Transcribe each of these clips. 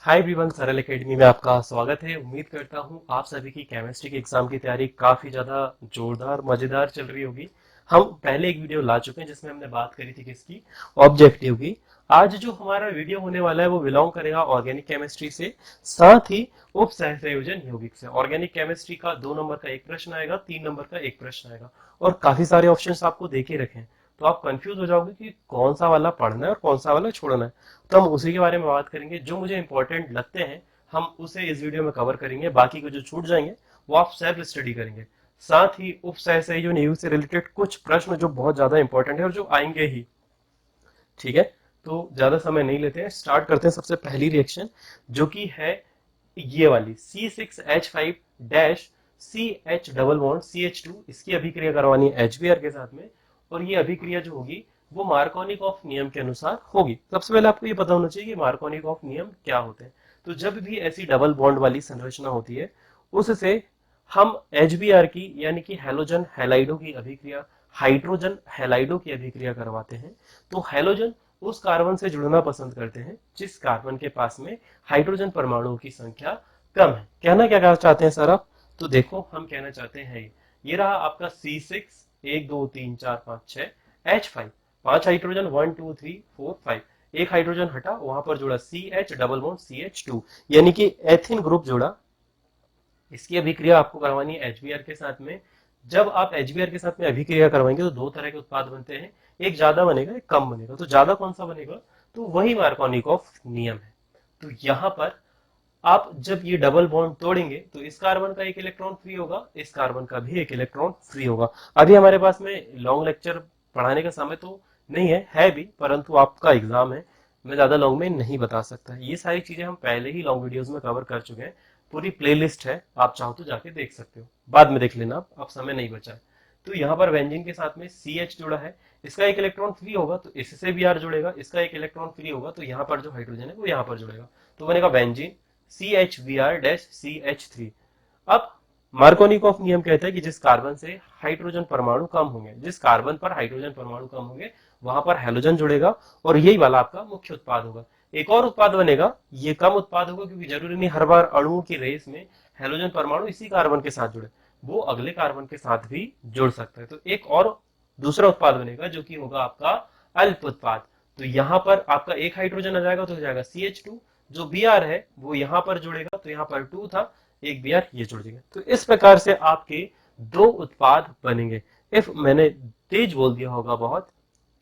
Hi everyone, सरल academy में आपका स्वागत है। उम्मीद करता हूँ आप सभी की केमिस्ट्री के एग्जाम की तैयारी काफी ज्यादा जोरदार मजेदार चल रही होगी। हम पहले एक वीडियो ला चुके हैं जिसमें हमने बात करी थी किसकी, ऑब्जेक्टिव की। आज जो हमारा वीडियो होने वाला है वो बिलोंग करेगा ऑर्गेनिक केमिस्ट्री से, साथ ही उप सहसंयोजन यौगिक से। ऑर्गेनिक केमिस्ट्री का 2 नंबर का एक प्रश्न आएगा, 3 नंबर का एक प्रश्न आएगा, और काफी सारे ऑप्शंस आपको देखे रखे हैं। तो आप कंफ्यूज हो जाओगे कि कौन सा वाला पढ़ना है और कौन सा वाला छोड़ना है। तो हम उसी के बारे में बात करेंगे। जो मुझे इंपॉर्टेंट लगते हैं हम उसे इस वीडियो में कवर करेंगे, बाकी के जो छूट जाएंगे वो आप सेल्फ स्टडी करेंगे। साथ ही उप सहसंयोजन न्यूज से रिलेटेड कुछ प्रश्न जो बहुत ज्यादा इंपॉर्टेंट है और जो आएंगे ही। ठीक है, तो ज्यादा समय नहीं लेते हैं, स्टार्ट करते हैं। सबसे पहली रिएक्शन जो कि है ये वाली C6H5-CH इसकी अभिक्रिया करवानी है HBr के साथ में। और ये अभिक्रिया जो होगी वो मार्कोनिकॉफ नियम के अनुसार होगी। सबसे पहले आपको ये पता होना चाहिए कि मार्कोनिकॉफ नियम क्या होते हैं। तो जब भी ऐसी डबल बॉन्ड वाली संरचना होती है उससे हम HBr की यानी कि हेलोजन हैलाइडो की अभिक्रिया हाइड्रोजन हैलाइडो की अभिक्रिया करवाते हैं। तो हैलोजन उस कार्बन से जुड़ना पसंद करते हैं जिस कार्बन के पास में हाइड्रोजन परमाणुओं की संख्या कम है। कहना क्या चाहते हैं सर आप? तो देखो हम कहना चाहते हैं ये रहा आपका C6, 1 2 3 4 5 6, H5 5 हाइड्रोजन, 1 2 3 4 5, एक हाइड्रोजन हटा, वहां पर जुड़ा CH डबल बॉन्ड CH2 यानी कि एथिन ग्रुप जुड़ा। इसकी अभिक्रिया आपको करवानी है HBr के साथ में। जब आप HBr के साथ में अभिक्रिया करवाएंगे तो दो तरह के उत्पाद बनते हैं, एक ज्यादा बनेगा एक कम बनेगा। तो ज्यादा कौन सा बनेगा? तो वही मार्कोनिकॉफ नियम है। तो यहां पर आप जब ये डबल बॉन्ड तोड़ेंगे तो इस कार्बन का एक इलेक्ट्रॉन फ्री होगा, इस कार्बन का भी एक इलेक्ट्रॉन फ्री होगा। अभी हमारे पास में लॉन्ग लेक्चर पढ़ाने का समय तो नहीं है भी, परंतु आपका एग्जाम है, मैं ज्यादा लॉन्ग में नहीं बता सकता। ये सारी चीजें हम पहले ही लॉन्ग वीडियोस में कवर कर चुके हैं। पूरी प्लेलिस्ट है, आप चाहो तो जाके देख सकते हो, बाद में देख लेना, अब समय नहीं बचा है। तो यहाँ पर बेंजीन के साथ में CH जुड़ा है, इसका एक इलेक्ट्रॉन फ्री होगा तो इससे भी आर जुड़ेगा, इसका एक इलेक्ट्रॉन फ्री होगा तो यहाँ पर जो हाइड्रोजन है वो यहाँ पर जुड़ेगा, तो बनेगा बेंजीन CHBr-CH3। अब मार्कोनिकॉफ नियम कहता है कि जिस कार्बन से हाइड्रोजन परमाणु कम होंगे, जिस कार्बन पर हाइड्रोजन परमाणु कम होंगे वहां पर हैलोजन जुड़ेगा और यही वाला आपका मुख्य उत्पाद होगा। एक और उत्पाद बनेगा, ये कम उत्पाद होगा क्योंकि जरूरी नहीं हर बार अणुओं की रेस में हैलोजन परमाणु इसी कार्बन के साथ जुड़े, वो अगले कार्बन के साथ भी जुड़ सकता है। तो एक और दूसरा उत्पाद बनेगा जो कि होगा आपका अल्प उत्पाद। तो यहाँ पर आपका एक हाइड्रोजन आ जाएगा तो हो जाएगा CH2, जो Br है वो यहाँ पर जुड़ेगा तो यहाँ पर 2 था, एक Br ये जुड़ जाएगा। तो इस प्रकार से आपके दो उत्पाद बनेंगे। इफ मैंने तेज बोल दिया होगा बहुत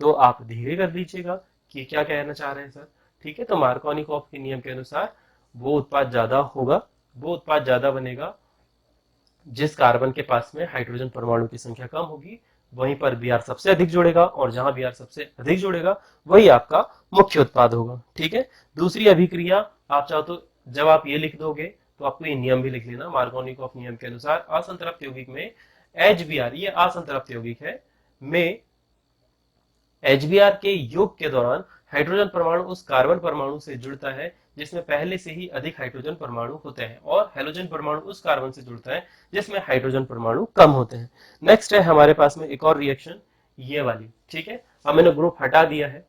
तो आप धीरे कर लीजिएगा कि क्या कहना चाह रहे हैं सर। ठीक है, तो मार्कोनिकॉफ के नियम के अनुसार वो उत्पाद ज्यादा होगा, वो उत्पाद ज्यादा बनेगा जिस कार्बन के पास में हाइड्रोजन परमाणु की संख्या कम होगी, वहीं पर Br सबसे अधिक जुड़ेगा और जहां Br सबसे अधिक जुड़ेगा वही आपका मुख्य उत्पाद होगा। ठीक है, दूसरी अभिक्रिया आप चाहो तो जब आप ये लिख दोगे तो आपको ये नियम भी लिख लेना। मार्कोनिकॉफ नियम के अनुसार असंतृप्त यौगिक में HBr, ये असंतृप्त यौगिक है, में HBr के योग के दौरान हाइड्रोजन परमाणु उस कार्बन परमाणु से जुड़ता है जिसमें पहले से ही अधिक हाइड्रोजन परमाणु होते हैं, और हेलोजन परमाणु उस कार्बन से जुड़ता है जिसमें हाइड्रोजन परमाणु कम होते हैं। नेक्स्ट है हमारे पास में एक और रिएक्शन, ये वाली। ठीक है, अब मैंने ग्रुप हटा दिया है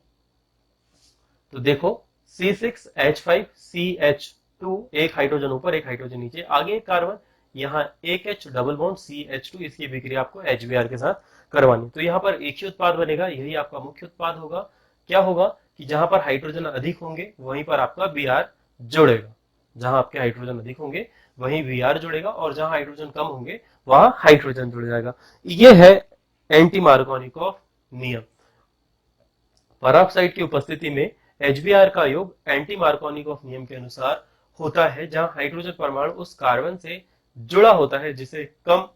तो देखो C6H5CH2, एक हाइड्रोजन ऊपर एक हाइड्रोजन नीचे, आगे एक कार्बन, यहाँ एक H डबल बॉन्ड CH2, इसकी अभिक्रिया आपको HBr के साथ करवानी। तो यहाँ पर एक ही उत्पाद बनेगा, यही आपका मुख्य उत्पाद होगा। क्या होगा कि जहां पर हाइड्रोजन अधिक होंगे वहीं पर आपका Br जुड़ेगा, जहां आपके हाइड्रोजन अधिक होंगे वहीं Br जुड़ेगा और जहां हाइड्रोजन कम होंगे वहां हाइड्रोजन जुड़ जाएगा। ये है एंटी मार्कोनिकॉफ नियम। पराक्साइड की उपस्थिति में HBr का योग एंटी मार्कोनिकॉफ नियम के अनुसार होता है जहां हाइड्रोजन परमाणु उस कार्बन से जुड़ा होता है जिसे कम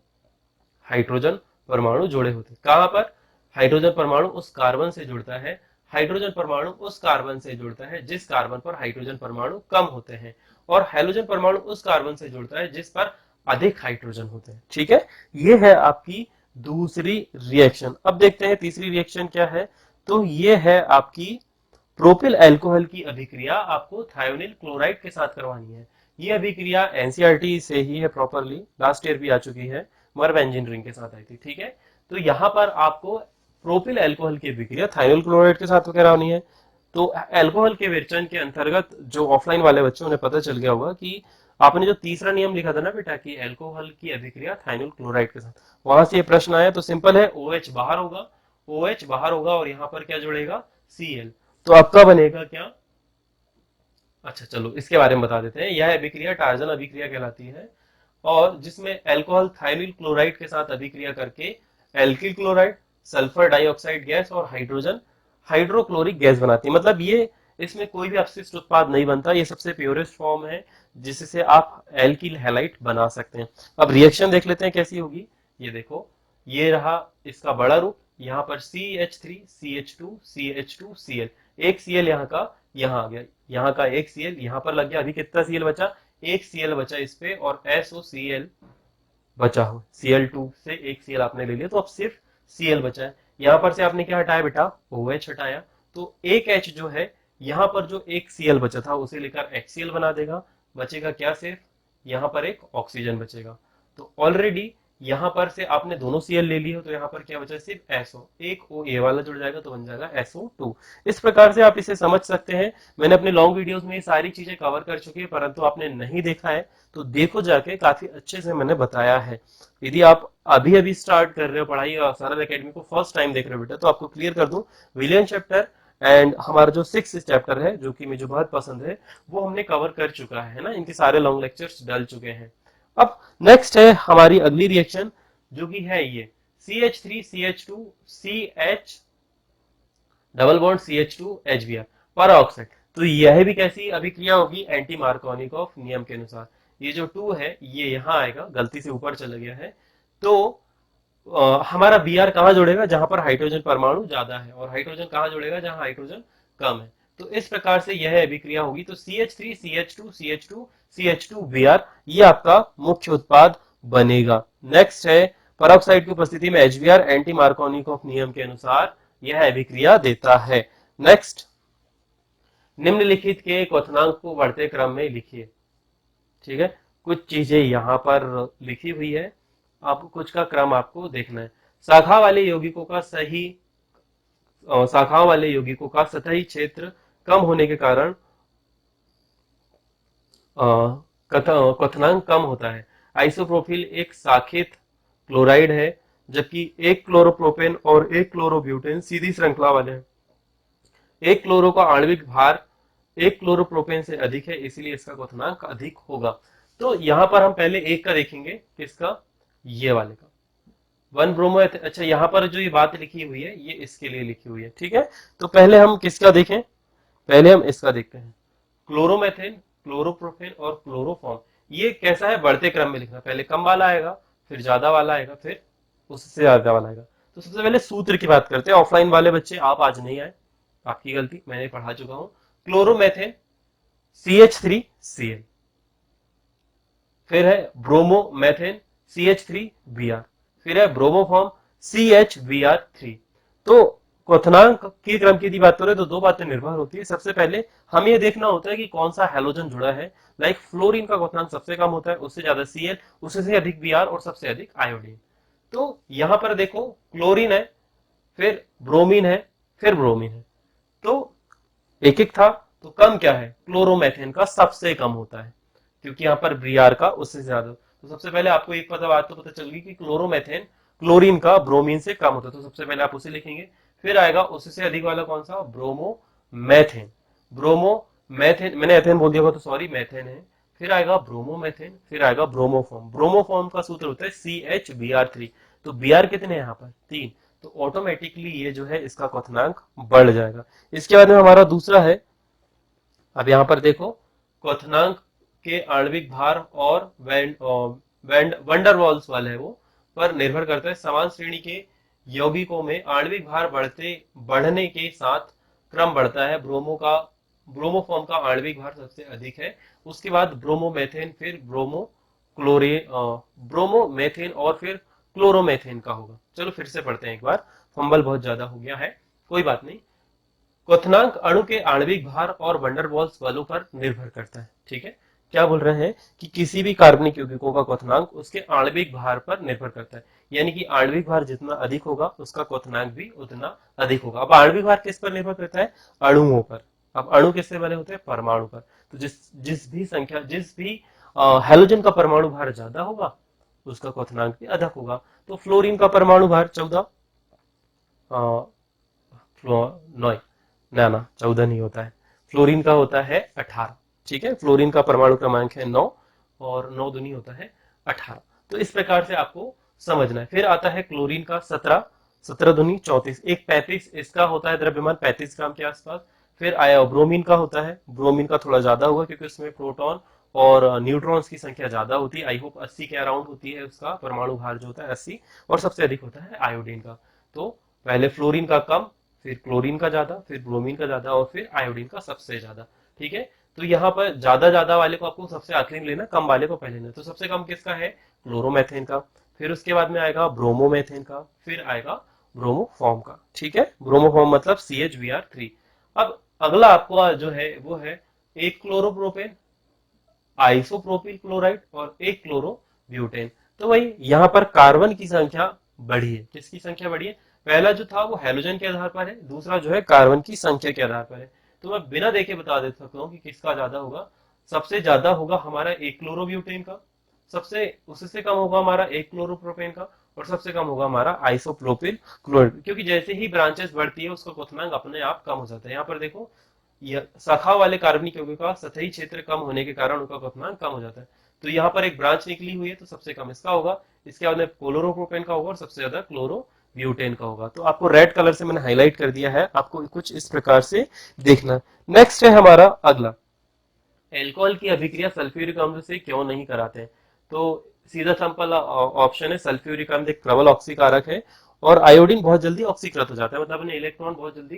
हाइड्रोजन परमाणु जुड़े होते हैं। कहां पर हाइड्रोजन परमाणु उस कार्बन से जुड़ता है, हाइड्रोजन परमाणु उस कार्बन से जुड़ता है जिस कार्बन पर हाइड्रोजन परमाणु कम होते हैं, और हाइड्रोजन परमाणु उस कार्बन से जुड़ता है जिस पर अधिक हाइड्रोजन होते हैं। ठीक है, ये है आपकी दूसरी रिएक्शन। अब देखते हैं तीसरी रिएक्शन क्या है। तो ये है आपकी प्रोपिल अल्कोहल की अभिक्रिया आपको थायोनिल क्लोराइड के साथ करवानी है। ये अभिक्रिया एनसीईआरटी से ही है, प्रॉपरली लास्ट ईयर भी आ चुकी है, मर्व इंजीनियरिंग के साथ आई थी। ठीक है, तो यहाँ पर आपको प्रोपिल अल्कोहल की अभिक्रिया थायोनिल क्लोराइड के साथ करवानी है। तो एल्कोहल के विवेचन के अंतर्गत जो ऑफलाइन वाले बच्चों ने पता चल गया होगा कि आपने जो तीसरा नियम लिखा था ना बेटा कि एल्कोहल की अभिक्रिया थाइनिल क्लोराइड के साथ, वहां से ये प्रश्न आया। तो सिंपल है, OH बाहर होगा, OH बाहर होगा और यहाँ पर क्या जुड़ेगा, Cl। तो आपका बनेगा क्या, अच्छा चलो इसके बारे में बता देते हैं। यह अभिक्रिया टार्जन अभिक्रिया कहलाती है और जिसमें अल्कोहल थाइनिल क्लोराइड के साथ अभिक्रिया करके alkyl chloride, sulphur dioxide gas और हाइड्रोजन हाइड्रोक्लोरिक गैस बनाती है। मतलब ये इसमें कोई भी अपशिष्ट उत्पाद नहीं बनता, ये सबसे प्योरेस्ट फॉर्म है जिससे आप एल्किल हैलाइड बना सकते हैं। अब रिएक्शन देख लेते हैं कैसी होगी। ये देखो, ये रहा इसका बड़ा रूप, यहाँ पर CH3 CH2 CH2 Cl, एक Cl यहाँ का यहाँ आ गया, यहाँ का एक Cl यहाँ पर लग गया। अभी कितना Cl बचा, एक Cl बचा इस पे और SOCl बचा हो, Cl2 से एक Cl आपने ले लिया तो अब सिर्फ Cl बचा है। यहाँ पर से आपने क्या हटाया बेटा, OH हटाया, तो एक H जो है यहाँ पर जो एक Cl बचा था उसे लेकर HCl बना देगा, बचेगा क्या, सिर्फ यहाँ पर एक ऑक्सीजन बचेगा। तो ऑलरेडी यहाँ पर से आपने दोनों Cl ले लिए हो तो यहाँ पर क्या बचा, सिर्फ SO, एक O A वाला जुड़ जाएगा तो बन जाएगा SO2। इस प्रकार से आप इसे समझ सकते हैं। मैंने अपने लॉन्ग वीडियोस में ये सारी चीजें कवर कर चुकी है, परंतु आपने नहीं देखा है तो देखो जाके, काफी अच्छे से मैंने बताया है। यदि आप अभी अभी स्टार्ट कर रहे हो पढ़ाई और सरल एकेडमी को फर्स्ट टाइम देख रहे हो बेटा, तो आपको क्लियर कर दूं, विलियन चैप्टर एंड हमारा जो 6 चैप्टर है जो कि मुझे बहुत पसंद है वो हमने कवर कर चुका है ना, इनके सारे लॉन्ग लेक्चर्स डल चुके हैं। अब नेक्स्ट है हमारी अगली रिएक्शन जो कि है ये CH3 CH2 CH double bond CH2 HBr पर ऑक्साइड। तो यह भी कैसी अभिक्रिया होगी, एंटी मार्कोनिकॉफ नियम के अनुसार। ये जो 2 है ये यहाँ आएगा, गलती से ऊपर चला गया है। तो हमारा Br कहाँ जुड़ेगा, जहां पर हाइड्रोजन परमाणु ज्यादा है, और हाइड्रोजन कहाँ जुड़ेगा, जहां हाइड्रोजन कम है। तो इस प्रकार से यह अभिक्रिया होगी। तो CH3 CH2 CH2 CH2 Br ये आपका मुख्य उत्पाद बनेगा। नेक्स्ट है परऑक्साइड की उपस्थिति में HBr एंटी मार्कोनिकॉफ नियम के अनुसार यह अभिक्रिया देता है। नेक्स्ट, निम्नलिखित के क्वथनांक को बढ़ते क्रम में लिखिए। ठीक है, कुछ चीजें यहाँ पर लिखी हुई है, आप कुछ का क्रम आपको देखना है। शाखाओं वाले यौगिकों का सतही क्षेत्र कम होने के कारण क्वथनांक कम होता है। आइसोप्रोपिल एक शाखित क्लोराइड है जबकि एक क्लोरोप्रोपेन और एक क्लोरोब्यूटेन सीधी श्रृंखला वाले हैं। एक क्लोरो का आणविक भार एक क्लोरोप्रोपेन से अधिक है, इसलिए इसका क्वथनांक अधिक होगा। तो यहां पर हम पहले एक का देखेंगे, किसका, ये वाले का, 1 ब्रोमो। अच्छा, यहाँ पर जो ये बात लिखी हुई है ये इसके लिए लिखी हुई है, ठीक है। तो पहले हम किसका देखें, पहले हम इसका देखते हैं। क्लोरोमेथेन, क्लोरोप्रोपेन और क्लोरोफॉर्म, ये कैसा है, बढ़ते क्रम में लिखना, पहले कम वाला आएगा, फिर ज्यादा वाला आएगा, फिर उससे ज्यादा वाला आएगा। तो सबसे पहले सूत्र की बात करते हैं। ऑफलाइन वाले बच्चे आप आज नहीं आए, आपकी गलती, मैंने पढ़ा चुका हूं। क्लोरोमेथेन CH3Cl, फिर है ब्रोमोमेथेन CH3Br, फिर है ब्रोमोफॉर्म CHBr3। तो क्वथनांक के क्रम की यदि बात करें तो दो बातें निर्भर होती है। सबसे पहले हम ये देखना होता है कि कौन सा हैलोजन जुड़ा है। लाइक फ्लोरीन का क्वथनांक सबसे कम होता है, उससे ज्यादा Cl, उससे से अधिक Br और सबसे अधिक आयोडीन। तो यहां पर देखो क्लोरीन है, फिर ब्रोमीन है, फिर ब्रोमीन है। तो एक एक था, तो कम क्या है, क्लोरोमेथेन का सबसे कम होता है, क्योंकि यहाँ पर Br का उससे ज्यादा। तो सबसे पहले आपको एक बात तो पता चल गई कि क्लोरोमेथेन क्लोरीन का ब्रोमीन से कम होता है, तो सबसे पहले आप उसे लिखेंगे। फिर आएगा उससे अधिक वाला कौन सा, ब्रोमोमेथेन। ब्रोमोमेथेन, मैंने एथेन बोल दिया तो सॉरी, मेथेन है। फिर आएगा ब्रोमोमेथेन, फिर आएगा ब्रोमोफॉर्म। ब्रोमोफॉर्म का सूत्र होता है CHBr3। तो Br कितने यहाँ पर, 3। तो ऑटोमेटिकली ये जो है इसका क्वथनांक बढ़ जाएगा। इसके बाद में हमारा दूसरा है, अब यहाँ पर देखो, क्वथनांक के आणविक भार और वंडरवॉल्स वाले है वो पर निर्भर करता है। समान श्रेणी के यौगिकों में आणविक भार बढ़ने के साथ क्रम बढ़ता है। ब्रोमोफॉर्म का आणविक भार सबसे अधिक है, उसके बाद ब्रोमोमेथेन, फिर ब्रोमोमेथेन और फिर क्लोरोमेथेन का होगा। चलो फिर से पढ़ते हैं एक बार, फंबल बहुत ज्यादा हो गया है, कोई बात नहीं। क्वथनांक अणु के आणविक भार और वंडरवॉल्स बलों पर निर्भर करता है। ठीक है, क्या बोल रहे हैं कि किसी भी कार्बनिक यौगिकों का क्वथनांक उसके आणविक भार पर निर्भर करता है, यानी कि आणविक भार जितना अधिक होगा उसका क्वथनांक भी उतना अधिक होगा। अब आणविक भार किस पर निर्भर करता है, अणुओं पर। अब अणु किससे बने होते हैं? परमाणु पर। तो जिस भी हैलोजन का परमाणु भार ज्यादा होगा उसका क्वथनांक भी अधिक होगा। तो फ्लोरीन का परमाणु भार 14, नौ, ना ना 14 नहीं होता है, फ्लोरीन का होता है 18। ठीक है, फ्लोरीन का परमाणु क्रमांक है 9 और 9 दूनी होता है 18। तो इस प्रकार से आपको समझना है। फिर आता है क्लोरीन का 17, 17 दूनी 34, एक 35, इसका होता है द्रव्यमान 35 ग्राम के आसपास। फिर आया ब्रोमीन का होता है, ब्रोमीन का थोड़ा ज्यादा होगा क्योंकि उसमें प्रोटॉन और न्यूट्रॉन्स की संख्या ज्यादा होती है। आई होप 80 के अराउंड होती है उसका परमाणु भार जो होता है 80। और सबसे अधिक होता है आयोडीन का। तो पहले फ्लोरीन का कम, फिर क्लोरीन का ज्यादा, फिर ब्रोमीन का ज्यादा और फिर आयोडीन का सबसे ज्यादा। ठीक है, तो यहाँ पर ज्यादा ज्यादा वाले को आपको सबसे आखिरी में लेना, कम वाले को पहले लेना। तो सबसे कम किसका है? क्लोरोमेथेन का। फिर उसके बाद में आएगा ब्रोमोमेथेन का, फिर आएगा ब्रोमोफॉर्म का। ठीक है, ब्रोमोफॉर्म मतलब CHBr3। अब अगला आपको जो है वो है एक क्लोरोप्रोपेन, आइसोप्रोपिल क्लोराइड और एक क्लोरो ब्यूटेन। तो वही यहाँ पर कार्बन की संख्या बढ़ी है। किसकी संख्या बढ़ी है? पहला जो था वो हैलोजन के आधार पर है, दूसरा जो है कार्बन की संख्या के आधार पर है। तो मैं बिना देखे बता दे सकता हूँ कि किसका ज्यादा होगा। सबसे ज्यादा होगा हमारा एक क्लोरोब्यूटेन का, सबसे उससे कम होगा हमारा एक क्लोरोप्रोपेन का, और सबसे कम होगा हमारा आइसोप्रोपिल क्लोराइड। क्योंकि जैसे ही ब्रांचेस बढ़ती है उसका क्वथनांक अपने आप कम हो जाता है। यहाँ पर देखो, यह शाखा वाले कार्बनिक यौगिक का सतही क्षेत्र कम होने के कारण उनका क्वथनांक कम हो जाता है। तो यहाँ पर एक ब्रांच निकली हुई है तो सबसे कम इसका होगा, इसके बाद में क्लोरोप्रोपेन का होगा और सबसे ज्यादा क्लोरो ब्यूटेन का होगा। तो आपको रेड कलर से मैंने हाईलाइट कर दिया है, आपको कुछ इस प्रकार से देखना। नेक्स्ट है हमारा अगला, एल्कोहल की अभिक्रिया सल्फ्यूरिक अम्ल से क्यों नहीं कराते हैं? तो सीधा सिंपल ऑप्शन है, सल्फ्यूरिक अम्ल एक प्रबल ऑक्सीकारक है और आयोडीन बहुत जल्दी ऑक्सीकृत हो जाता है। मतलब अपने इलेक्ट्रॉन बहुत जल्दी,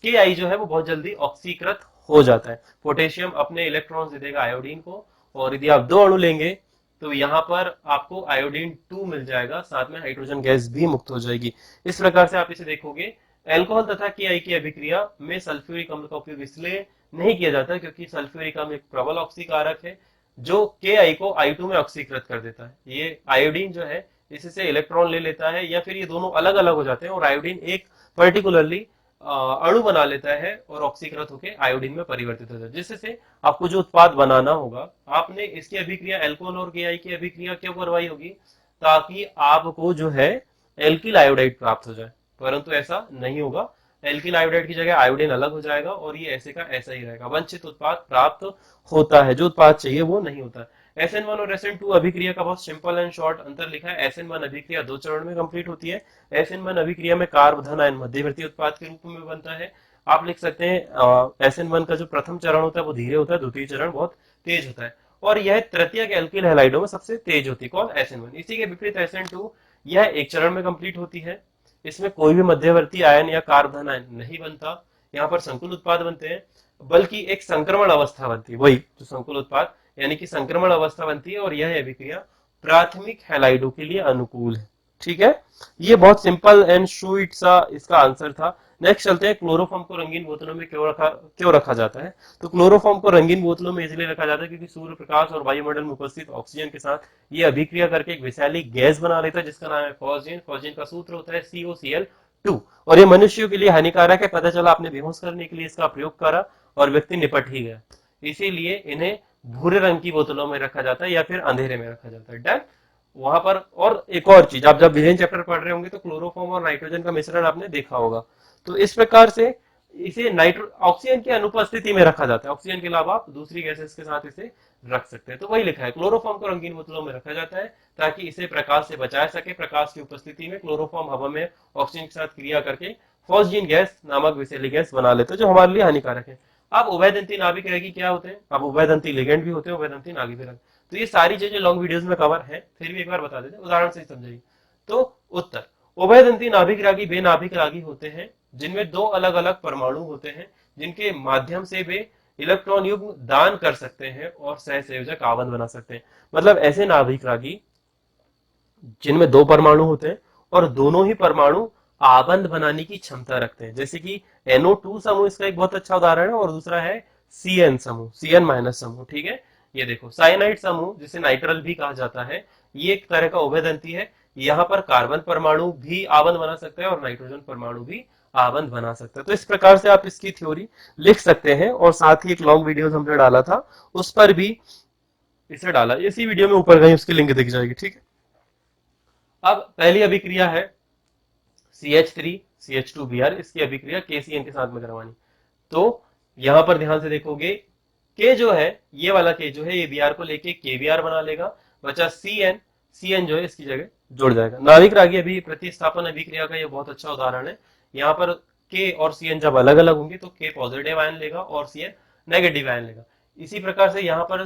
के आई जो है वो बहुत जल्दी ऑक्सीकृत हो जाता है। पोटेशियम अपने इलेक्ट्रॉन दे देगा आयोडीन को, और यदि आप दो अणु लेंगे तो यहाँ पर आपको आयोडीन 2 मिल जाएगा, साथ में हाइड्रोजन गैस भी मुक्त हो जाएगी। इस प्रकार से आप इसे देखोगे। एल्कोहल तथा के आई की अभिक्रिया में सल्फ्यूरिक अम्ल का उपयोग इसलिए नहीं किया जाता क्योंकि सल्फ्यूरिक अम्ल एक प्रबल ऑक्सीकारक है जो के आई को I2 में ऑक्सीकृत कर देता है। ये आयोडीन जो है इससे इलेक्ट्रॉन ले लेता है, या फिर ये दोनों अलग अलग हो जाते हैं और आयोडीन एक पर्टिकुलरली अणु बना लेता है और ऑक्सीकृत होकर आयोडीन में परिवर्तित होता है। जिससे आपको जो उत्पाद बनाना होगा, आपने इसकी अभिक्रिया एल्कोहल और के आई की अभिक्रिया क्यों करवाई होगी? ताकि आपको जो है एल्किल आयोडाइड प्राप्त हो जाए, परंतु ऐसा नहीं होगा। एल्किल आयोडाइड की जगह आयोडीन अलग हो जाएगा और ये ऐसे का ऐसा ही रहेगा। वांछित उत्पाद प्राप्त होता है, जो उत्पाद चाहिए वो नहीं होता। SN1 और SN2 अभिक्रिया का बहुत सिंपल एंड शॉर्ट अंतर लिखा है। SN1 अभिक्रिया 2 चरण में कंप्लीट होती है। SN1 अभिक्रिया में कार्ब धन आयन मध्यवर्ती उत्पाद के रूप में बनता है। आप लिख सकते हैं SN1 का जो प्रथम चरण होता है वो धीरे होता है, द्वितीय चरण बहुत तेज होता है, और यह तृतीय के एल्किल हैलाइडों में सबसे तेज होती है। कौन? SN1। इसी के विपरीत SN2, यह एक चरण में कंप्लीट होती है। इसमें कोई भी मध्यवर्ती आयन या कार्बन आयन नहीं बनता। यहाँ पर संकुल उत्पाद बनते हैं, बल्कि एक संक्रमण अवस्था बनती है, वही जो संकुल उत्पाद यानी कि संक्रमण अवस्था बनती है, और यह अभिक्रिया प्राथमिक हैलाइडों के लिए अनुकूल है। ठीक है, ये बहुत सिंपल एंड स्वीट सा इसका आंसर था। नेक्स्ट चलते हैं, क्लोरोफॉर्म को रंगीन बोतलों में क्यों रखा जाता है? तो क्लोरोफॉर्म को रंगीन बोतलों में इसलिए रखा जाता है क्योंकि सूर्य प्रकाश और वायुमंडल में उपस्थित ऑक्सीजन के साथ ये अभिक्रिया करके एक विषैली गैस बना लेता है जिसका नाम है फॉस्जीन। फॉस्जीन का सूत्र होता है COCl2, और ये मनुष्यों के लिए हानिकारक है। पता चला आपने बेहोश करने के लिए इसका प्रयोग करा और व्यक्ति निपट ही गया। इसीलिए इन्हें भूरे रंग की बोतलों में रखा जाता है या फिर अंधेरे में रखा जाता है। डन। वहां पर और एक और चीज, आप जब विलेन चैप्टर पढ़ रहे होंगे तो क्लोरोफॉर्म और नाइट्रोजन का मिश्रण आपने देखा होगा। तो इस प्रकार से इसे नाइट्रो ऑक्सीजन की अनुपस्थिति में रखा जाता है। ऑक्सीजन के अलावा आप दूसरी गैसेस के साथ इसे रख सकते हैं। तो वही लिखा है, क्लोरोफॉर्म को रंगीन बोतलों में रखा जाता है ताकि इसे प्रकाश से बचाया सके। प्रकाश की उपस्थिति में क्लोरोफॉर्म हवा में ऑक्सीजन के साथ क्रिया करके फॉस्जीन गैस नामक विषैली गैस बना लेते हैं जो हमारे लिए हानिकारक है। अब उभयदंती नाभिक रहेगी क्या होते हैं? अब उभयदंती लिगेंड भी होते हैं, उभयदंती नाभिक भी। तो ये सारी चीजें लॉन्ग वीडियोस में कवर है, फिर भी एक बार बता देते हैं, उदाहरण से समझाइए। तो उत्तर, उभयदंती नाभिक रागी वे नाभिक रागी होते हैं जिनमें दो अलग अलग परमाणु होते हैं जिनके माध्यम से वे इलेक्ट्रॉन युग्म दान कर सकते हैं और सहसंयोजक आबंध बना सकते हैं। मतलब ऐसे नाभिक रागी जिनमें दो परमाणु होते हैं और दोनों ही परमाणु आबंध बनाने की क्षमता रखते हैं। जैसे कि NO2 समूह इसका एक बहुत अच्छा उदाहरण है, और दूसरा है CN समूह, CN- समूह। ठीक है, ये देखो साइनाइड समूह जिसे नाइट्रल भी कहा जाता है, ये एक तरह का उभयदंती है। यहाँ पर कार्बन परमाणु भी आबंध बना सकता है और नाइट्रोजन परमाणु भी आबंध बना सकता है। तो इस प्रकार से आप इसकी थ्योरी लिख सकते हैं, और साथ ही एक लॉन्ग वीडियो हमने डाला था उस पर भी इसे डाला, इसी वीडियो में ऊपर कहीं उसकी लिंक दिख जाएगी, ठीक है। अब पहली अभिक्रिया है CH3 CH2Br, इसकी अभिक्रिया KCN के साथ में करवानी। तो यहां पर ध्यान से देखोगे, के जो है, ये वाला के जो है, ये Br को लेके KBr बना लेगा, बचा CN, CN जो है इसकी जगह जुड़ जाएगा। नाभिक रागी अभी प्रतिस्थापन अभिक्रिया का ये बहुत अच्छा उदाहरण है। यहाँ पर के और CN जब अलग अलग होंगे तो के पॉजिटिव आयन लेगा और CN नेगेटिव आयन लेगा। इसी प्रकार से यहाँ पर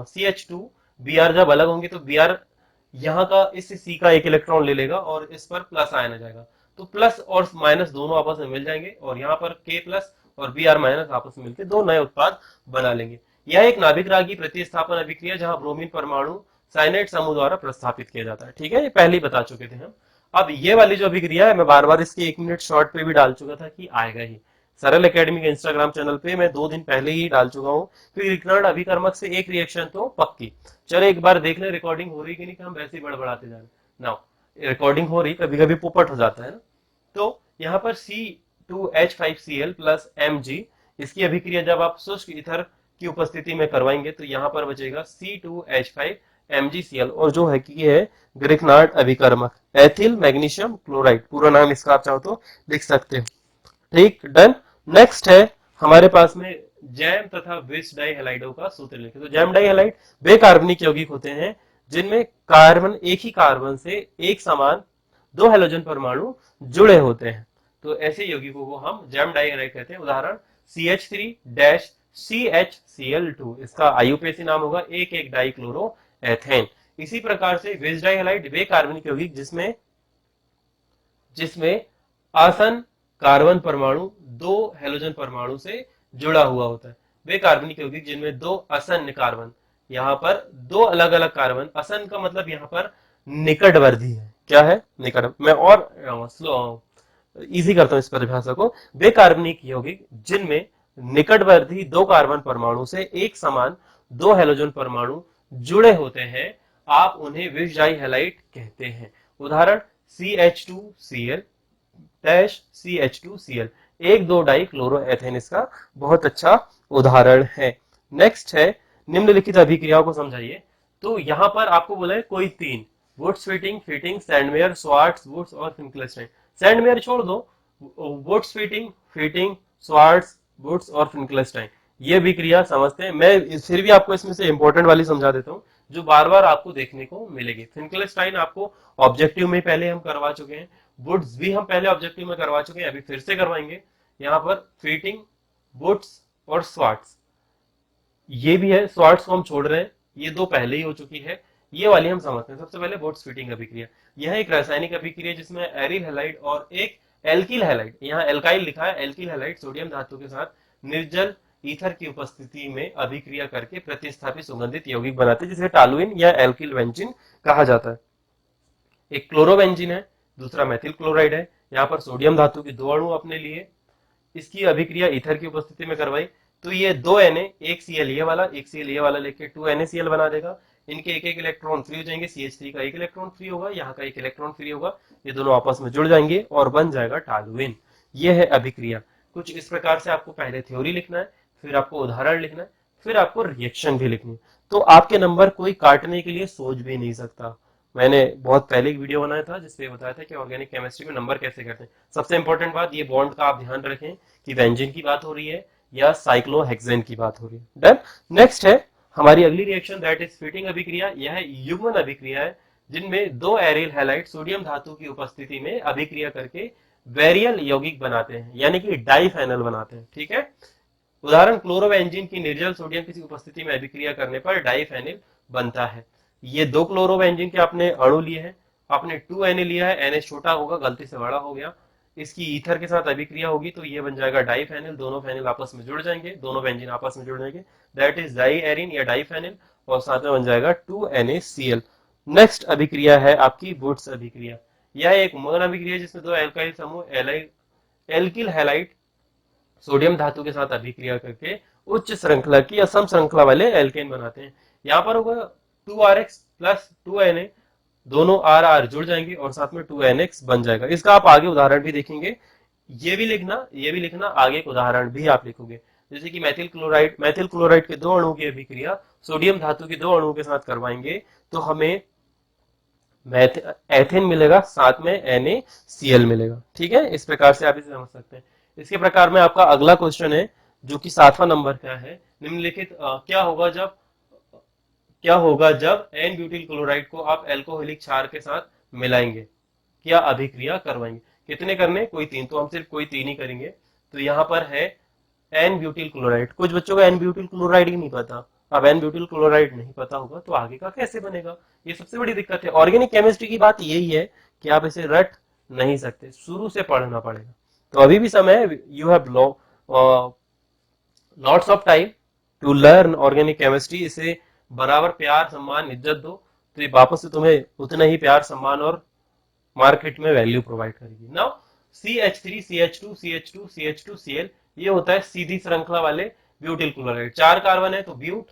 CH2Br जब अलग होंगे तो Br यहाँ का इस सी का एक इलेक्ट्रॉन ले लेगा और इस पर प्लस आयन आ जाएगा। तो प्लस और माइनस दोनों आपस में मिल जाएंगे और यहाँ पर के प्लस और Br माइनस आपस में मिलकर दो नए उत्पाद बना लेंगे। यह एक नाभिक रागी प्रतिस्थापन अभिक्रिया जहां ब्रोमीन परमाणु साइनाइड समूह द्वारा प्रस्थापित किया जाता है, ठीक है। ये पहले ही बता चुके थे हम। अब ये वाली जो अभिक्रिया है, मैं बार बार इसके 1 मिनट शॉर्ट पे भी डाल चुका था कि आएगा ही। सरल एकेडमी के इंस्टाग्राम चैनल पे मैं 2 दिन पहले ही डाल चुका हूँ। फिर ग्रिग्नार्ड अभिकर्मक से एक रिएक्शन तो पक्की। चलो एक बार देख ले रिकॉर्डिंग हो रही कि नहीं, कि हम वैसे ही बड़बड़ाते जा रहे हैं। नाउ रिकॉर्डिंग हो रही, कभी कभी पोपट हो जाता है ना। तो यहाँ पर C2H5Cl प्लस Mg, इसकी अभिक्रिया जब आप शुष्क ईथर की उपस्थिति में करवाएंगे तो यहाँ पर बचेगा C2H5MgCl, और जो है कि ये है ग्रिग्नार्ड अभिकर्मक एथिल मैग्नीशियम क्लोराइड, पूरा नाम इसका आप चाहो तो लिख सकते हो, ठीक, डन। नेक्स्ट है हमारे पास में जैम तथा विस डाइहैलाइडों का सूत्र लिखे। तो जैम डाइहैलाइड वे कार्बनिक यौगिक होते हैं जिनमें कार्बन, एक ही कार्बन से एक समान 2 हैलोजन परमाणु जुड़े होते हैं। तो ऐसे यौगिकों को हम जैम डाइहैलाइड कहते हैं। उदाहरण CH3-CHCl2, इसका आयुपेसी नाम होगा 1,1 डाइक्लोरो एथेन। इसी प्रकार से विस डाइहैलाइड वे कार्बनिक यौगिक जिसमें जिसमें आसन कार्बन परमाणु 2 हैलोजन परमाणु से जुड़ा हुआ होता है। वे कार्बनिक यौगिक जिनमें 2 असन्य कार्बन, यहाँ पर 2 अलग अलग कार्बन, असन का मतलब यहाँ पर निकटवर्ती है। क्या है? निकट। मैं और स्लो इजी करता हूं इस परिभाषा को। वे कार्बनिक यौगिक जिनमें निकटवर्ती 2 कार्बन परमाणु से एक समान 2 हैलोजन परमाणु जुड़े होते हैं, आप उन्हें विस डाइहैलाइड कहते हैं। उदाहरण CH2Cl CH2Cl, 1,2 die chloro ethane इसका बहुत अच्छा उदाहरण है। नेक्स्ट है निम्नलिखित अभिक्रियाओं को समझाइए। तो यहां पर आपको बोला है कोई 3, Wurtz Fittig, Fittig, Sandmeyer, Swarts, Wurtz और फिंकलस्टाइन। सैंडमेयर छोड़ दो, Wurtz Fittig, Fittig, Swarts, Wurtz और फिंकलस्टाइन, ये अभिक्रिया समझते हैं। मैं फिर भी आपको इसमें से इंपॉर्टेंट वाली समझा देता हूँ जो बार बार आपको देखने को मिलेगी। फिंकलस्टाइन आपको ऑब्जेक्टिव में पहले हम करवा चुके हैं, वुड्स भी हम पहले ऑब्जेक्टिव में करवा चुके हैं, अभी फिर से करवाएंगे। यहाँ पर फिटिंग, वुड्स और स्वार्ट्स, ये भी है, स्वार्ट्स को हम छोड़ रहे हैं, ये 2 पहले ही हो चुकी है, ये वाली हम समझते हैं। सबसे पहले वुड्स फिटिंग अभिक्रिया, यह एक रासायनिक अभिक्रिया जिसमें एरिल हैलाइड और एक एल्किल हैलाइड, यहाँ एल्काइल लिखा है, एल्किल हैलाइड सोडियम धातु के साथ निर्जल ईथर की उपस्थिति में अभिक्रिया करके प्रतिस्थापित सुगंधित यौगिक बनाते हैं, जिसे टालुइन या एल्किल बेंजीन कहा जाता है। एक क्लोरोबेंजीन है, दूसरा मेथिल क्लोराइड है। यहाँ पर सोडियम धातु के 2 अणु अपने लिए, इसकी अभिक्रिया ईथर की उपस्थिति में करवाई तो ये 2 Na, एक Cl ये वाला, एक Cl ये वाला लेके 2 NaCl बना देगा। इनके एक एक इलेक्ट्रॉन फ्री हो जाएंगे, CH3 का एक इलेक्ट्रॉन फ्री होगा, यहाँ का एक इलेक्ट्रॉन फ्री होगा, ये दोनों आपस में जुड़ जाएंगे और बन जाएगा टालुइन। ये है अभिक्रिया। कुछ इस प्रकार से आपको पहले थ्योरी लिखना है, फिर आपको उदाहरण लिखना है, फिर आपको रिएक्शन भी लिखनी है। तो आपके नंबर कोई काटने के लिए सोच भी नहीं सकता। मैंने बहुत पहले एक वीडियो बनाया था जिसपे बताया था कि ऑर्गेनिक केमिस्ट्री में नंबर कैसे करते हैं। सबसे इंपॉर्टेंट बात, ये बॉन्ड का आप ध्यान रखें कि बेंजीन की बात हो रही है या साइक्लोहेक्सेन की बात हो रही है। डन। नेक्स्ट है हमारी अगली रिएक्शन, दैट इज फिटिंग अभिक्रिया। यह युग्मन अभिक्रिया है जिनमें 2 एरिल हैलाइड सोडियम धातु की उपस्थिति में अभिक्रिया करके वेरियल यौगिक बनाते हैं, यानी कि डाइफेनल बनाते हैं, ठीक है। उदाहरण क्लोरोबेंजीन की निर्जल सोडियम की उपस्थिति में अभिक्रिया करने पर डाइफेनिल बनता है। ये 2 क्लोरोबेंजीन के आपने अणु लिए हैं, आपने 2 Na लिया है, Na छोटा होगा, गलती से बड़ा हो गया, इसकी ईथर के साथ अभिक्रिया होगी तो ये बन जाएगा डाइफेनिल, दोनों फेनिल आपस में जुड़ जाएंगे, दोनों बेंजीन आपस में जुड़ जाएंगे, दैट इज डाइएरिन या डाइफेनिल, और साथ में बन जाएगा 2 NaCl। नेक्स्ट अभिक्रिया है आपकी वुड्स अभिक्रिया। यह एक मगन अभिक्रिया जिसमें 2 एल्काइल समूह एल्किल हैलाइड सोडियम धातु के साथ अभिक्रिया करके उच्च श्रृंखला की असम श्रृंखला वाले एल्केन बनाते हैं। यहाँ पर होगा 2RX प्लस 2Na, दोनों R जुड़ जाएंगे और साथ में 2NX बन जाएगा। इसका आप आगे उदाहरण भी देखेंगे, ये भी लिखना, आगे एक उदाहरण भी आप लिखोगे। जैसे कि मैथिल क्लोराइड के दो अणुओं की अभिक्रिया सोडियम धातु के दो अणुओं के साथ करवाएंगे तो हमें मैथ एथिन मिलेगा, साथ में NaCl मिलेगा। ठीक है, इस प्रकार से आप इसे समझ सकते हैं। इसके प्रकार में आपका अगला क्वेश्चन है जो कि 7वां नंबर का है। निम्नलिखित क्या होगा जब एन ब्यूटिल क्लोराइड को आप एल्कोहलिक क्षार के साथ मिलाएंगे, क्या अभिक्रिया करवाएंगे। कितने करने, कोई तीन, तो हम सिर्फ कोई तीन ही करेंगे। तो यहाँ पर है एन ब्यूटिल क्लोराइड। कुछ बच्चों को एन ब्यूटिल क्लोराइड ही नहीं पता। अब एन ब्यूटिल क्लोराइड नहीं पता होगा तो आगे का कैसे बनेगा, ये सबसे बड़ी दिक्कत है। ऑर्गेनिक केमिस्ट्री की बात यही है कि आप इसे रट नहीं सकते, शुरू से पढ़ना पड़ेगा। तो अभी भी समय है, you have lots of time to learn organic chemistry. इसे बराबर प्यार सम्मान इज्जत दो, तो ये वापस से तुम्हें उतना ही प्यार सम्मान और मार्केट में वैल्यू प्रोवाइड करेगी। Now CH3 CH2 CH2 CH2 Cl, ये होता है सीधी श्रृंखला वाले ब्यूटिल क्लोराइड। 4 कार्बन है तो ब्यूट,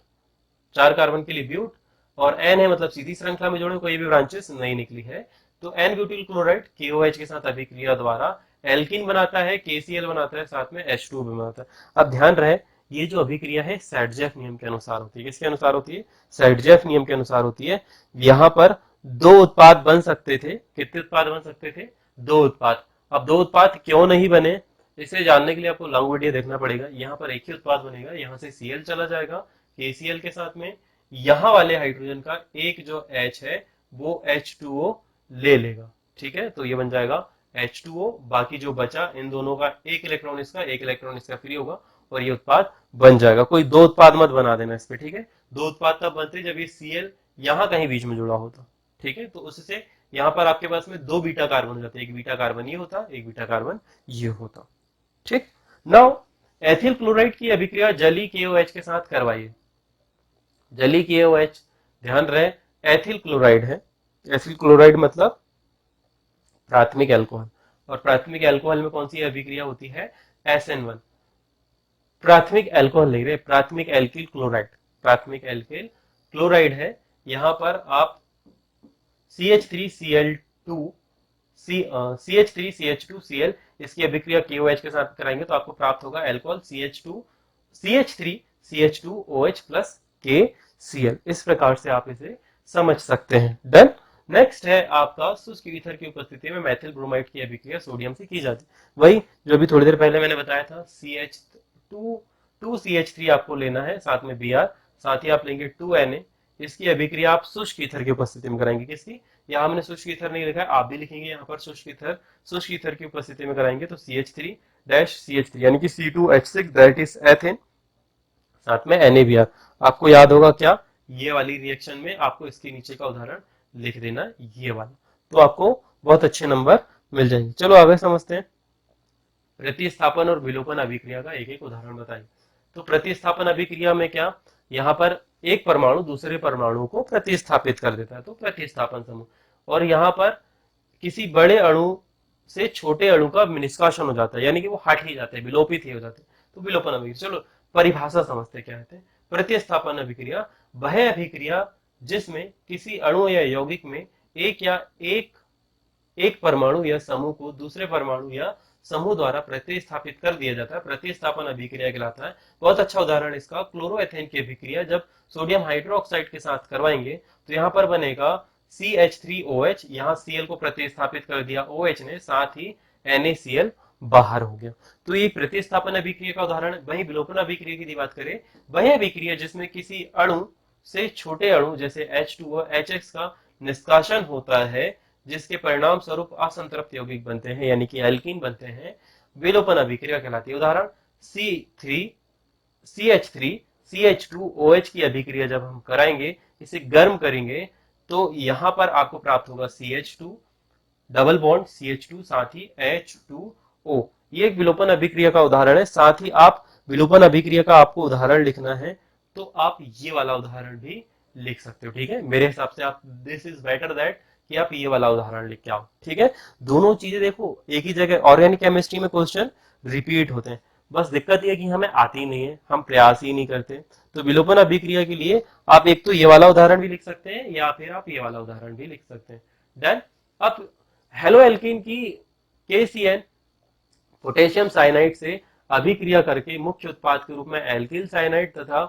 4 कार्बन के लिए ब्यूट, और N है मतलब सीधी श्रृंखला में जोड़े, कोई भी ब्रांचेस नहीं निकली है। तो N ब्यूटिल क्लोराइड KOH के साथ अभिक्रिया द्वारा एल्किन बनाता है, KCl बनाता है, साथ में H2 भी बनाता है। अब ध्यान रहे, ये जो अभिक्रिया है सैडजेफ नियम के अनुसार होती है। किसके अनुसार होती है, सैडजेफ नियम के अनुसार होती है। यहाँ पर दो उत्पाद बन सकते थे। कितने उत्पाद बन सकते थे, दो उत्पाद। अब दो उत्पाद क्यों नहीं बने, इसे जानने के लिए आपको लॉन्ग वीडियो देखना पड़ेगा। यहाँ पर एक ही उत्पाद बनेगा, यहाँ से Cl चला जाएगा KCl के साथ में, यहाँ वाले हाइड्रोजन का एक जो H है वो H2O ले लेगा। ठीक है, तो ये बन जाएगा H2O। बाकी जो बचा इन दोनों का एक इलेक्ट्रॉन इसका, एक इलेक्ट्रॉन इसका फ्री होगा और ये उत्पाद बन जाएगा। कोई दो उत्पाद मत बना देना इस पे। ठीक है, दो उत्पाद तब बनते जब ये Cl यहाँ कहीं बीच में जुड़ा होता। ठीक है, तो उससे यहाँ पर आपके पास में दो बीटा कार्बन हो जाते, एक बीटा कार्बन ये होता, एक बीटा कार्बन ये होता। ठीक, नाउ एथिल क्लोराइड की अभिक्रिया जली KOH के साथ करवाइए। जली KOH, ध्यान रहे एथिल क्लोराइड है। एथिल क्लोराइड मतलब प्राथमिक अल्कोहल, और प्राथमिक अल्कोहल में कौन सी अभिक्रिया होती है, SN1। प्राथमिक अल्कोहल नहीं रहे, प्राथमिक एल्किल क्लोराइड, प्राथमिक एल्किल क्लोराइड है। यहाँ पर आप CH3Cl2 CH3CH2Cl इसकी अभिक्रिया KOH के साथ कराएंगे तो आपको प्राप्त होगा अल्कोहल CH3CH2OH प्लस KCl। इस प्रकार से आप इसे समझ सकते हैं। डन। नेक्स्ट है आपका शुष्क ईथर की उपस्थिति में मैथिल ब्रोमाइड की अभिक्रिया सोडियम से की जाती है। वही जो अभी थोड़ी देर पहले मैंने बताया था, CH2CH3 आपको लेना है, साथ में Br, साथ ही आप लेंगे 2Na। इसकी अभिक्रिया आप शुष्क ईथर की उपस्थिति में कराएंगे। किसकी, यहाँ हमने शुष्क ईथर नहीं लिखा है, आप भी लिखेंगे यहाँ पर शुष्क ईथर की उपस्थिति में कराएंगे तो CH3-CH3 यानी कि C2H6 दैट इज एथिन, साथ में NaBr। आपको याद होगा क्या, ये वाली रिएक्शन में आपको इसके नीचे का उदाहरण लिख देना, ये वाला, तो आपको बहुत अच्छे नंबर मिल जाएंगे। चलो आगे समझते हैं। प्रतिस्थापन और विलोपन अभिक्रिया का एक एक उदाहरण बताइए। तो प्रतिस्थापन अभिक्रिया में क्या, यहाँ पर एक परमाणु दूसरे परमाणु को प्रतिस्थापित कर देता है, तो प्रतिस्थापन समूह। और यहाँ पर किसी बड़े अणु से छोटे अणु का निष्कासन हो जाता है, यानी कि वो हट ही जाते हैं, विलोपित ही हो जाते हैं, तो विलोपन अभिक्रिया। चलो परिभाषा समझते क्या कहते हैं। प्रतिस्थापन अभिक्रिया वह अभिक्रिया जिसमें किसी अणु या यौगिक में एक परमाणु या समूह को दूसरे परमाणु या समूह द्वारा प्रतिस्थापित कर दिया जाता है, प्रतिस्थापन अभिक्रिया कहलाता है। बहुत अच्छा उदाहरण इसका क्लोरोएथेन की अभिक्रिया जब सोडियम हाइड्रोक्साइड के साथ करवाएंगे तो यहाँ पर बनेगा CH3OH, यहाँ Cl को प्रतिस्थापित कर दिया OH ने, साथ ही NaCl बाहर हो गया। तो ये प्रतिस्थापन अभिक्रिया का उदाहरण। वही विलोपन अभिक्रिया की बात करें, वह अभिक्रिया जिसमें किसी अणु से छोटे अणु जैसे H2O HX का निष्कासन होता है, जिसके परिणाम स्वरूप असंतृप्त यौगिक बनते हैं, यानी कि एल्कीन बनते हैं, विलोपन अभिक्रिया कहलाती है। उदाहरण CH3CH2OH की अभिक्रिया जब हम कराएंगे, इसे गर्म करेंगे तो यहां पर आपको प्राप्त होगा CH2 डबल बॉन्ड CH2, साथ ही H2O। ये एक विलोपन अभिक्रिया का उदाहरण है। साथ ही आप विलोपन अभिक्रिया का आपको उदाहरण लिखना है तो आप ये वाला उदाहरण भी लिख सकते हो। ठीक है, मेरे हिसाब से आप दिस इज बेटर दैट कि आप ये वाला उदाहरण लिख के आओ। ठीक है, दोनों चीजें देखो एक ही जगह। ऑर्गेनिक केमिस्ट्री में क्वेश्चन रिपीट होते हैं, बस दिक्कत ये है कि हमें आती नहीं है, हम प्रयास ही नहीं करते। तो विलोपन अभिक्रिया के लिए आप एक तो ये वाला उदाहरण भी लिख सकते हैं या फिर आप ये वाला उदाहरण भी लिख सकते हैं। डन। अब हेलो एल्कीन की KCN पोटेशियम साइनाइड से अभिक्रिया करके मुख्य उत्पाद के रूप में एल्किल साइनाइड तथा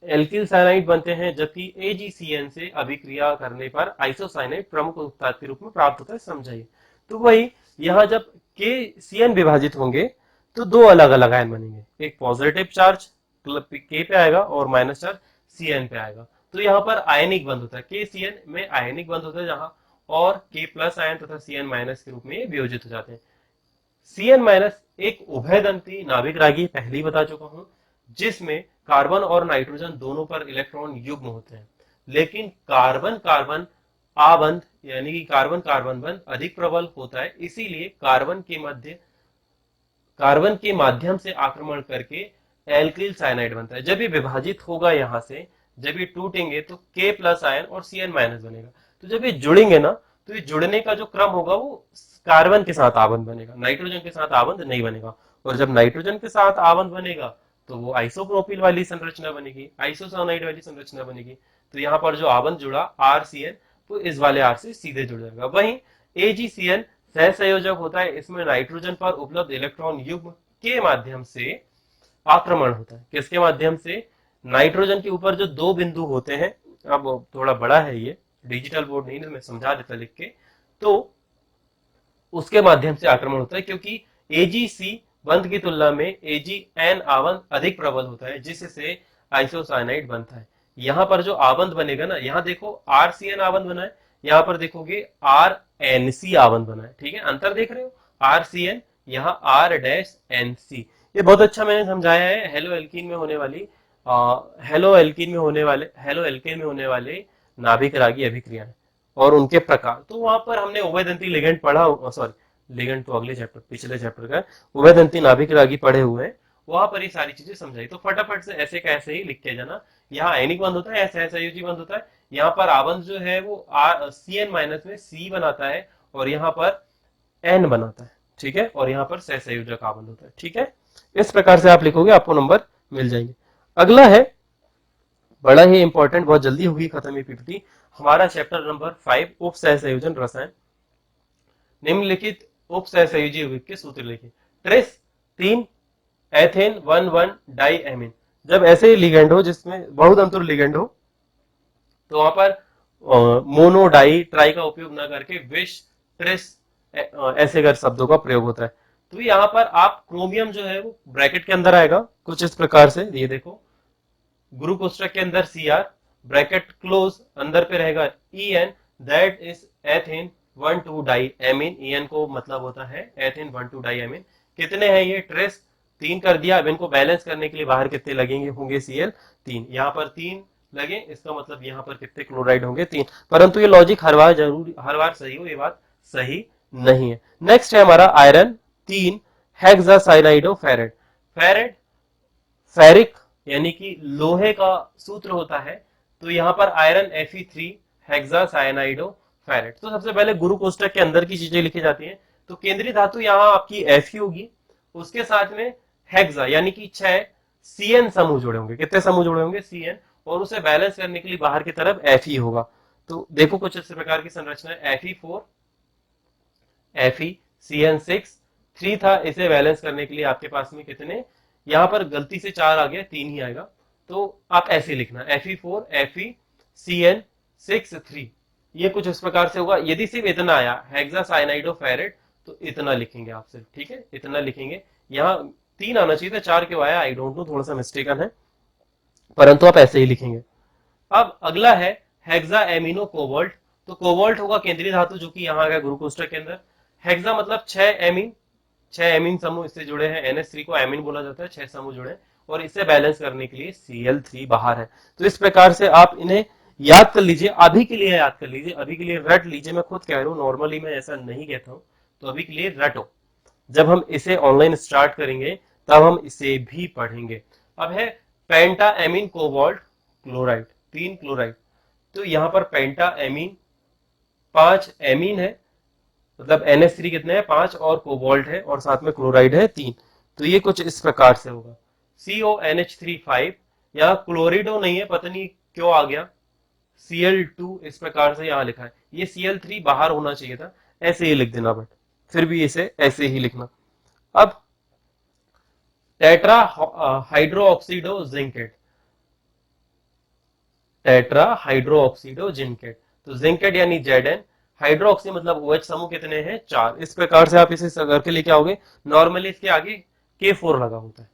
एल्किल साइनाइड बनते हैं, जबकि AgCN से अभिक्रिया करने पर आइसोसाइनाइड प्रमुख उत्पाद के रूप में प्राप्त होता है। समझाइए। तो वही यहाँ जब KCN विभाजित होंगे तो दो अलग अलग आयन बनेंगे, एक पॉजिटिव चार्ज K पे आएगा और माइनस चार्ज CN पे आएगा। तो यहाँ पर आयनिक बंध होता है, KCN में आयनिक बंध होता है जहां, और K प्लस आयन तथा CN माइनस के रूप में वियोजित हो जाते हैं। CN माइनस एक उभयदंती नाभिक रागी पहले ही बता चुका हूं, जिसमें कार्बन और नाइट्रोजन दोनों पर इलेक्ट्रॉन युग्म होते हैं, लेकिन कार्बन कार्बन आबंध यानी कि कार्बन कार्बन बंध अधिक प्रबल होता है, इसीलिए कार्बन के माध्यम से आक्रमण करके एल्किल साइनाइड बनता है। जब ये विभाजित होगा यहां से, जब ये टूटेंगे तो K प्लस आयन और CN माइनस बनेगा। तो जब ये जुड़ेंगे ना, तो ये जुड़ने का जो क्रम होगा वो कार्बन के साथ आबंध बनेगा, नाइट्रोजन के साथ आबंध नहीं बनेगा। और जब नाइट्रोजन के साथ आबंध बनेगा तो वो आइसोप्रोपिल वाली संरचना बनेगी, आइसोसाइनाइड वाली संरचना बनेगी। तो यहाँ पर जो आबंध जुड़ा RCN, तो इस वाले R से सीधे जुड़ जाएगा। वहीं AgCN सहसंयोजक होता है, इसमें नाइट्रोजन पर उपलब्ध इलेक्ट्रॉन युग्म के माध्यम से आक्रमण होता है। किसके माध्यम से? नाइट्रोजन के ऊपर जो दो बिंदु होते हैं, अब थोड़ा बड़ा है ये, डिजिटल बोर्ड नहीं है, मैं समझा देता लिख के, तो उसके माध्यम से आक्रमण होता है, क्योंकि AgC बंध की तुलना में AgN आबंध अधिक प्रबल होता है, जिससे आइसोसाइनाइड बनता है। यहाँ पर जो आबंध बनेगा ना, यहाँ देखो RCN आबंध बना है, यहाँ पर देखोगे RNC आबंध बना है। ठीक है, अंतर देख रहे हो, RCN, यहाँ R-NC। ये बहुत अच्छा मैंने समझाया है हेलो एल्कीन में होने वाली हेलो एल्केन में होने वाले नाभिक रागी अभिक्रियाएं और उनके प्रकार। तो वहां पर हमने उभयदंती लिगेंड पढ़ा, सॉरी लिगेंड तो अगले चैप्टर, पिछले चैप्टर का, उभयदंती नाभिक रागी पढ़े हुए हैं, वहां पर ये सारी चीजें समझाई। तो फटाफट से ऐसे का ऐसे ही लिख के जाना। यहाँ आयनिक बंध होता है, सहसंयोजी बंध होता है, यहाँ पर आबंध जो है वो CN माइनस में C बनाता है और यहाँ पर N बनाता है। ठीक है, और यहाँ पर सहसंयोजक आबंध होता है। ठीक है, इस प्रकार से आप लिखोगे, आपको नंबर मिल जाएंगे। अगला है बड़ा ही इंपॉर्टेंट, बहुत जल्दी होगी खत्म ये PPT, हमारा चैप्टर नंबर 5, उप सहसंयोजन रसायन। निम्नलिखित उप सहसंयोजी यौगिक के सूत्र लिखिए। Tris 3 ethane 1,1 diamine. जब ऐसे लिगेंड हो जिसमें बहुत अंतर लिगेंड हो, तो वहां पर मोनो डाई ट्राई का उपयोग न करके विश ट्रेस ऐसे कर शब्दों का प्रयोग होता है। तो यहाँ पर आप क्रोमियम जो है वो ब्रैकेट के अंदर आएगा कुछ इस प्रकार से, ये देखो, गुरु कोष्ठक के अंदर Cr, ब्रैकेट क्लोज, अंदर पे रहेगा En, that is ethane 1,2 diamine. En को मतलब होता है एथेन 1,2 डाई एमीन। कितने हैं ये? ट्रेस 3 कर दिया। अब इनको बैलेंस करने के लिए बाहर कितने लगेंगे होंगे? Cl 3। यहाँ पर 3 लगे, इसका मतलब यहाँ पर कितने क्लोराइड होंगे? 3। परंतु ये लॉजिक हर बार सही हो, ये बात सही नहीं है। नेक्स्ट है हमारा आयरन 3 हेक्सासाइनाइडो फेरेट। फेरेट फेरिक यानी कि लोहे का सूत्र होता है, तो यहाँ पर आयरन Fe3 हेक्सासाइनाइडो फेरेट। तो सबसे पहले गुरु कोष्ठक के अंदर की चीजें लिखी जाती हैं। तो केंद्रीय धातु यहाँ आपकी Fe होगी, उसके साथ में हेक्सा यानी कि 6 CN समूह जुड़े होंगे। कितने समूह जुड़े होंगे? CN, और उसे बैलेंस करने के लिए बाहर की तरफ Fe होगा। तो देखो कुछ इस प्रकार की संरचना है, Fe4 Fe CN6 3 था, इसे बैलेंस करने के लिए आपके पास में कितने, यहां पर गलती से 4 आ गया, 3 ही आएगा, तो आप ऐसे लिखना Fe4 Fe CN6 3। ये कुछ इस प्रकार से होगा। यदि सिर्फ इतना आया हेक्सासाइनाइडो फेरेट, तो इतना लिखेंगे आप सिर्फ। ठीक है, इतना लिखेंगे। यहाँ 3 आना चाहिए था, 4 क्यों आया आई डोंट नो, थोड़ा सा मिस्टेकन है, परंतु आप ऐसे ही लिखेंगे। अब अगला है हेक्सा एमिनो कोबाल्ट। तो कोबाल्ट होगा केंद्रीय धातु, जो कि यहाँ आ गया गुरु कोष्ठक के अंदर। हेक्सा मतलब 6 एमीन, 6 एमीन समूह इससे जुड़े हैं। NH3 को एमीन बोला जाता है, 6 समूह जुड़े, और इसे बैलेंस करने के लिए Cl3 बाहर है। तो इस प्रकार से आप इन्हें याद कर लीजिए, अभी के लिए याद कर लीजिए, अभी के लिए रट लीजिए। मैं खुद कह रहा हूँ, नॉर्मली मैं ऐसा नहीं कहता हूँ, तो अभी के लिए रटो। जब हम इसे ऑनलाइन स्टार्ट करेंगे तब हम इसे भी पढ़ेंगे। अब है पेंटा एमीन कोबाल्ट क्लोराइड, 3 क्लोराइड। तो यहाँ पर पेंटा एमीन 5 एमीन है, मतलब NH3 कितने हैं? 5, और कोबाल्ट है, और साथ में क्लोराइड है 3। तो ये कुछ इस प्रकार से होगा। CONH3 5, यहाँ क्लोरिडो नहीं है, पता नहीं क्यों आ गया, Cl2 इस प्रकार से यहाँ लिखा है। ये Cl3 बाहर होना चाहिए था, ऐसे ही लिख देना, बट फिर भी इसे ऐसे ही लिखना। अब टेट्रा हाइड्रोक्सीडो जिंकेट, टेट्रा हाइड्रोक्सीडो जिंकेट, तो जिंकेट यानी Zn, हाइड्रोक्सी मतलब OH समूह कितने हैं, 4। इस प्रकार से आप इसे करके लेके आओगे। नॉर्मली इसके आगे K4 लगा होता है।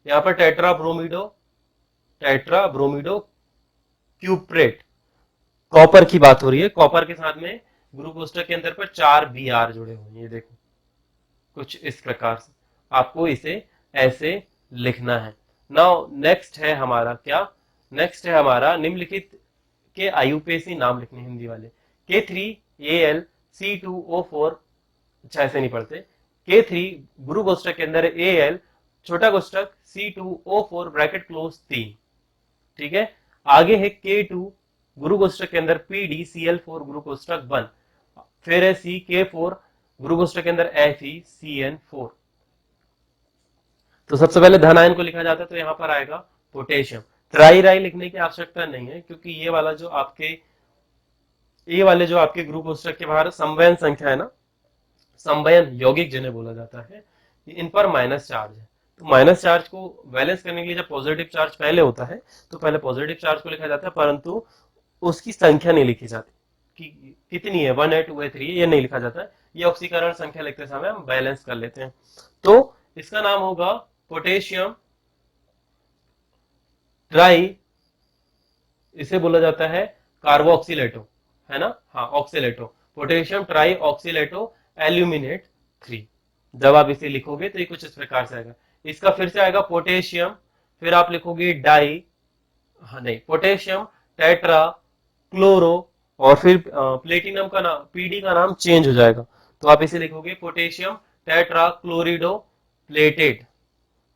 यहाँ पर टेट्रा ब्रोमिडो, टेट्रा ब्रोमिडो क्यूप्रेट, कॉपर की बात हो रही है। कॉपर के साथ में गुरु कोष्ठक के अंदर पर 4 Br जुड़े हुए हैं, ये देखो कुछ इस प्रकार से आपको इसे ऐसे लिखना है। नाउ नेक्स्ट है हमारा क्या, नेक्स्ट है हमारा निम्नलिखित के आयुपेसी नाम लिखने हिंदी वाले। K3Al C2O4, अच्छा ऐसे नहीं पढ़ते, K3 गुरु कोष्ठक के अंदर Al छोटा कोष्ठक C2O4 ब्रैकेट क्लोज 3, ठीक है। आगे है K2 गुरु कोष्ठक के अंदर PdCl4 गुरु कोष्ठक 1, फिर है CK4 गुरु कोष्ठक के अंदर FeCN4। तो सबसे पहले धन आयन को लिखा जाता है, तो यहां पर आएगा पोटेशियम। ट्राई राई लिखने की आवश्यकता नहीं है, क्योंकि ये वाला जो आपके गुरु कोष्ठक के बाहर संवयन संख्या है ना, संवयन यौगिक जिन्हें बोला जाता है, इन पर माइनस चार्ज है। तो माइनस चार्ज को बैलेंस करने के लिए जब पॉजिटिव चार्ज पहले होता है तो पहले पॉजिटिव चार्ज को लिखा जाता है, परंतु उसकी संख्या नहीं लिखी जाती कि कितनी है, 1 है 2 है 3 है, ये नहीं लिखा जाता है। ये ऑक्सीकरण संख्या लिखते समय हम बैलेंस कर लेते हैं। तो इसका नाम होगा पोटेशियम ट्राई, इसे बोला जाता है कार्बोक्सिलेटो, है ना, हाँ ऑक्सीलेटो, पोटेशियम ट्राई ऑक्सीलेटो एल्यूमिनेट 3। जब आप इसे लिखोगे तो ये कुछ इस प्रकार से आएगा। इसका फिर से आएगा पोटेशियम, फिर आप लिखोगे डाई, हाँ नहीं, पोटेशियम टेट्रा क्लोरो, और फिर प्लेटिनम का नाम, पीडी का नाम चेंज हो जाएगा, तो आप इसे लिखोगे पोटेशियम टेट्रा क्लोरिडो प्लेटेड।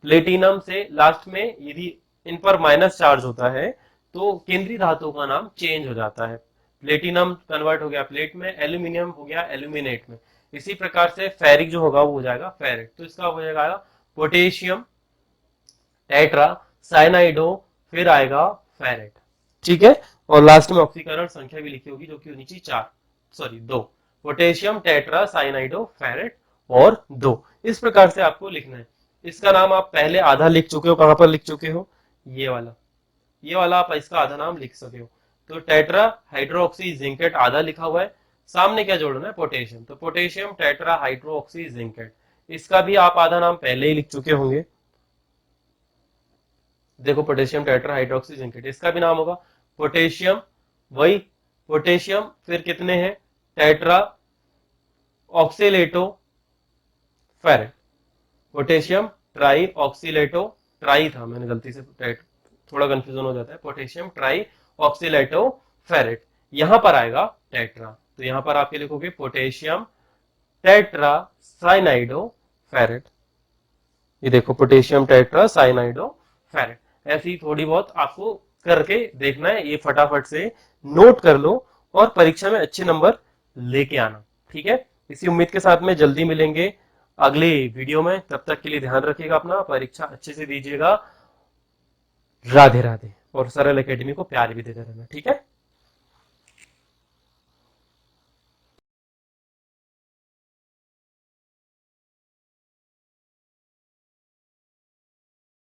प्लेटिनम से लास्ट में यदि इन पर माइनस चार्ज होता है तो केंद्रीय धातु का नाम चेंज हो जाता है। प्लेटिनम कन्वर्ट हो गया प्लेट में, एल्यूमिनियम हो गया एल्यूमिनेट में। इसी प्रकार से फेरिक जो होगा वो हो जाएगा फेरेट। तो इसका हो जाएगा पोटेशियम टेट्रा साइनाइडो, फिर आएगा फेरेट, ठीक है। और लास्ट में ऑक्सीकरण संख्या भी लिखी होगी जो कि होनी चाहिए 4, सॉरी 2, पोटेशियम टेट्रा साइनाइडो फेरेट और 2। इस प्रकार से आपको लिखना है। इसका नाम आप पहले आधा लिख चुके हो, कहां पर लिख चुके हो, ये वाला आप इसका आधा नाम लिख सके हो। तो टेट्रा हाइड्रोक्सी जिंकेट आधा लिखा हुआ है, सामने क्या जोड़ना है, पोटेशियम, तो पोटेशियम टेट्रा हाइड्रोक्सी जिंकेट, इसका भी आप आधा नाम पहले ही लिख चुके होंगे। देखो पोटेशियम टेट्रा हाइड्रोक्सी जिंकेट, इसका भी नाम होगा पोटेशियम, वही पोटेशियम, फिर कितने हैं, tetra oxalato ferrate, potassium tri oxalato, tri था मैंने गलती से, थोड़ा कंफ्यूजन हो जाता है, पोटेशियम ट्राई ऑक्सीलेटो फेरेट। यहां पर आएगा टेट्रा, तो यहां पर आपके लिखोगे पोटेशियम टेट्रा साइनाइडो फेरेट। ये देखो पोटेशियम टेट्रा साइनाइडो फेरेट। ऐसी थोड़ी बहुत आपको करके देखना है, ये फटाफट से नोट कर लो और परीक्षा में अच्छे नंबर लेके आना, ठीक है। इसी उम्मीद के साथ में जल्दी मिलेंगे अगले वीडियो में। तब तक के लिए ध्यान रखिएगा अपना, परीक्षा अच्छे से दीजिएगा। राधे राधे, और सरल एकेडमी को प्यार भी देते रहना, ठीक है।